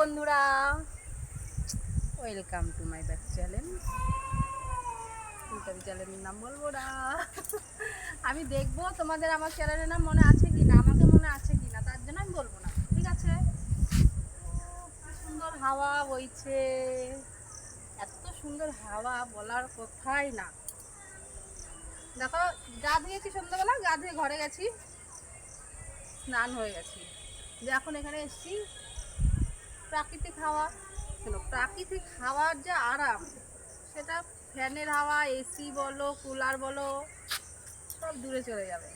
বন্ধুরা, welcome to my back channel. চ্যানেলের নাম বলবো না। আমি দেখবো তোমাদের আমার চ্যানেলের নাম মনে আছে কি না, আমাকে মনে আছে কি না, তার জন্য আমি বলবো না, ঠিক আছে? সুন্দর হাওয়া বইছে, এত সুন্দর হাওয়া বলার কথাই না। দেখো, গা ধুয়েছি সন্ধ্যাবেলা, গা ধুয়ে ঘরে গেছি, স্নান হয়ে গেছি, যে এখন এখানে এসছি প্রাকৃতিক হাওয়া। প্রাকৃতিক হাওয়ার যে আরাম, সেটা ফ্যানের হাওয়া, এসি বলো, কুলার বলো, সব দূরে চলে যাবে।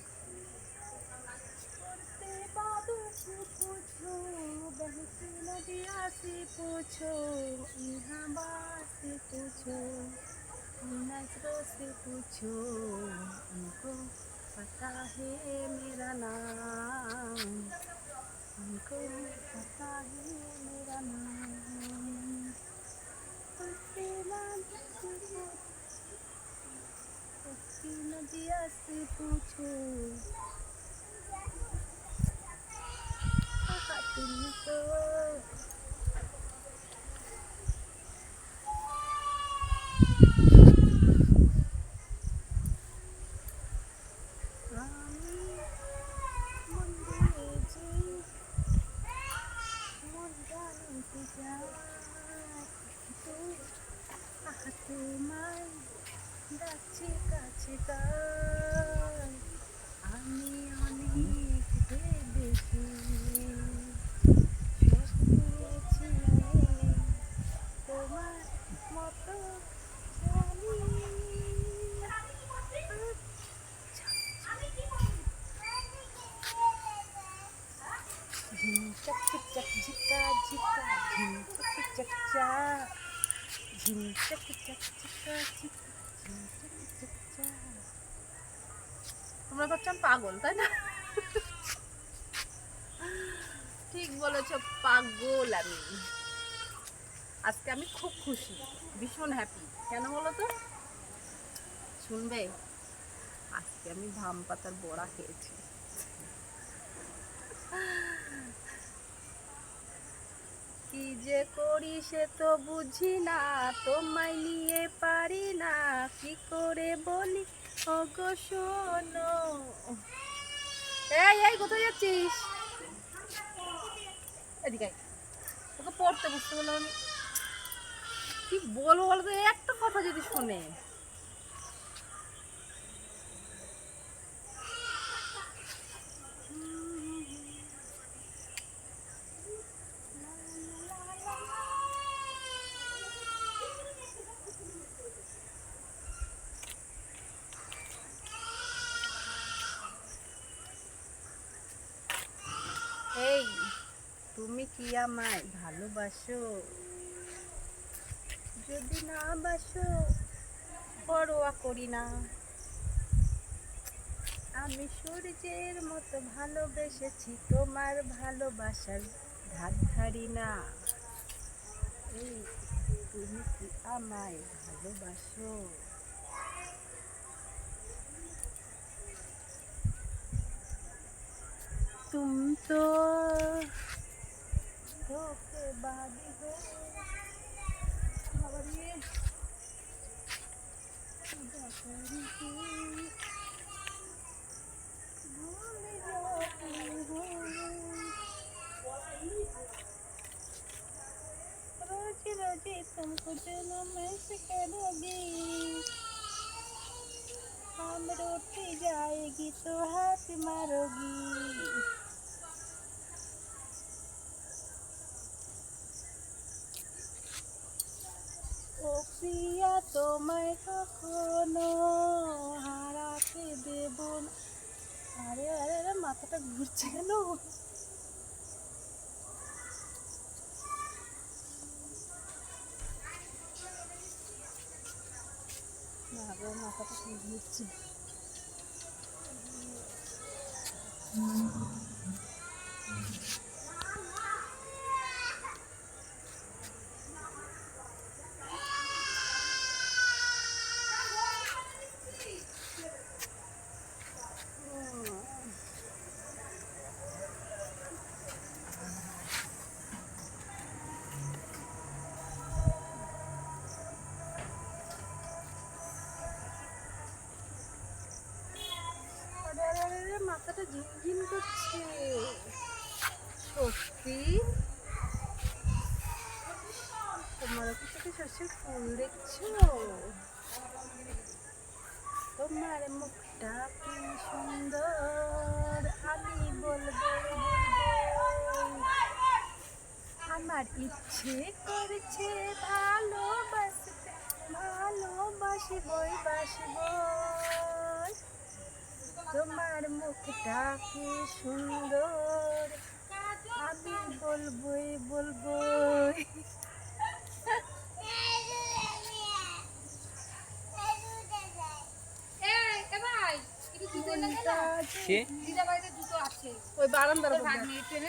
पता है मेरा नाम, उनको पता है मेरा नाम, उसकी नदिया से पूछो तुमको। তোমায় ডাকছি কাছে তাই আমি অনেক ভেবেছি, সত্যি তোমার মতো জানি। ঝিমচক চক ঝিকা ঝিকা ঝিমচক চক চা, ঝিমচক চক ঝিকা ঝিকা ঝিমচক চক চা। তোমরা ভাবছেন পাগল, তাই না? ঠিক বলেছো, পাগল আমি। আজকে আমি খুব খুশি, ভীষণ হ্যাপি। কেন বলো তো? শুনবে? আজকে আমি ভাম পাতার বড়া খেয়েছি। কি যে করি সে তো বুঝি না, তোমায় নিয়ে পারি না, কি করে বলি ওগো শোনো। এই এই কোথায় যাচ্ছিস? এদিকে তোকে পড়তে বুঝতে বললাম আমি। কি বলবো বলতো, একটা কথা যদি শোনে। এই, তুমি কি আমায় ভালোবাসো? যদি না বাসো, পরোয়া করি না। আমি সূর্যের মতো ভালোবেসেছি, তোমার ভালোবাসার ধার ধারি না। এই, তুমি কি আমায় ভালোবাসো? तुम तो धोखेबाजी हो। रोज रोज तुमको जुल्म से करोगी, हम रोटी जाएगी तो हाथ मारोगी। ও প্রিয়া, তোমায় কখনো হারাতে দেব না। আরে আরে আরে, মাথাটা ঘুরছে কেন? না গো, মাথাটা ঘুরছে। কিসের ফুল দেখছো? তোমার মুখটা কি সুন্দর, আমি বলবো বলবো। আমার ইচ্ছে করছে ভালোবাসতে, ভালোবাসবই বাসবই। তোমার মুখটা কি সুন্দর, আমি বলবই বলবই। কে? ওই বারান্দার